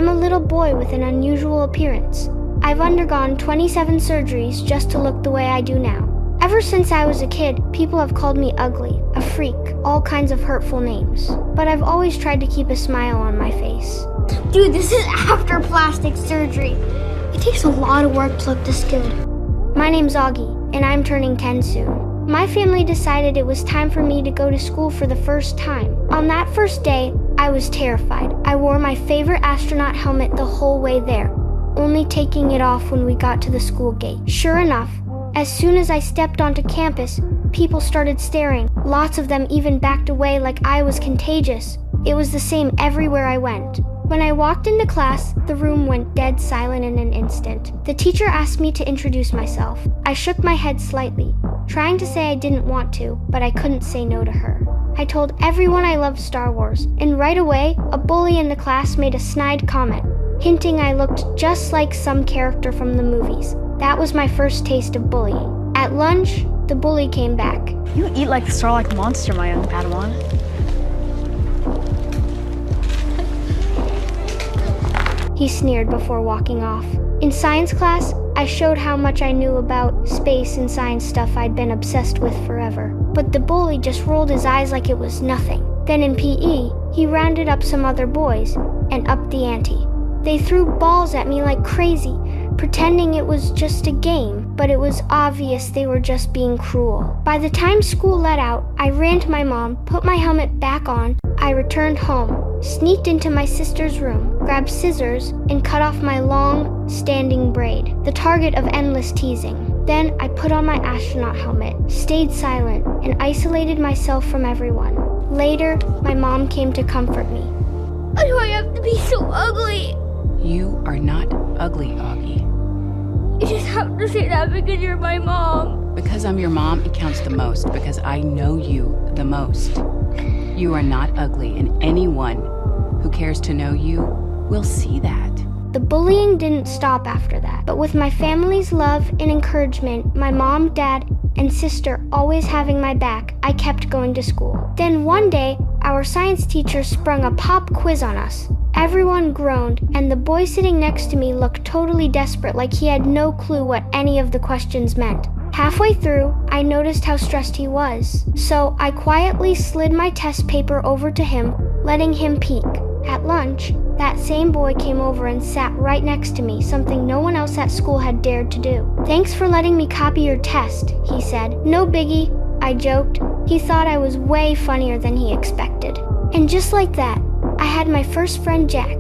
I'm a little boy with an unusual appearance. I've undergone 27 surgeries just to look the way I do now. Ever since I was a kid, people have called me ugly, a freak, all kinds of hurtful names. But I've always tried to keep a smile on my face. Dude, this is after plastic surgery. It takes a lot of work to look this good. My name's Augie, and I'm turning 10 soon. My family decided it was time for me to go to school for the first time. On that first day, I was terrified. I wore my favorite astronaut helmet the whole way there, only taking it off when we got to the school gate. Sure enough, as soon as I stepped onto campus, people started staring. Lots of them even backed away like I was contagious. It was the same everywhere I went. When I walked into class, the room went dead silent in an instant. The teacher asked me to introduce myself. I shook my head slightly, trying to say I didn't want to, but I couldn't say no to her. I told everyone I loved Star Wars, and right away, a bully in the class made a snide comment, hinting I looked just like some character from the movies. That was my first taste of bullying. At lunch, the bully came back. You eat like the Sarlacc monster, my young Padawan. He sneered before walking off. In science class, I showed how much I knew about space and science stuff I'd been obsessed with forever. But the bully just rolled his eyes like it was nothing. Then in PE, he rounded up some other boys and upped the ante. They threw balls at me like crazy, pretending it was just a game, but it was obvious they were just being cruel. By the time school let out, I ran to my mom, put my helmet back on. I returned home, sneaked into my sister's room, grabbed scissors, and cut off my long, standing braid, the target of endless teasing. Then I put on my astronaut helmet, stayed silent, and isolated myself from everyone. Later, my mom came to comfort me. Why do I have to be so ugly? You are not ugly, Augie. You just have to say that because you're my mom. Because I'm your mom, it counts the most, because I know you the most. You are not ugly, and anyone who cares to know you will see that. The bullying didn't stop after that, but with my family's love and encouragement, my mom, dad, and sister always having my back, I kept going to school. Then one day, our science teacher sprung a pop quiz on us. Everyone groaned, and the boy sitting next to me looked totally desperate, like he had no clue what any of the questions meant. Halfway through, I noticed how stressed he was, so I quietly slid my test paper over to him, letting him peek. At lunch, that same boy came over and sat right next to me, something no one else at school had dared to do. "Thanks for letting me copy your test," he said. "No biggie," I joked. He thought I was way funnier than he expected. And just like that, I had my first friend Jack,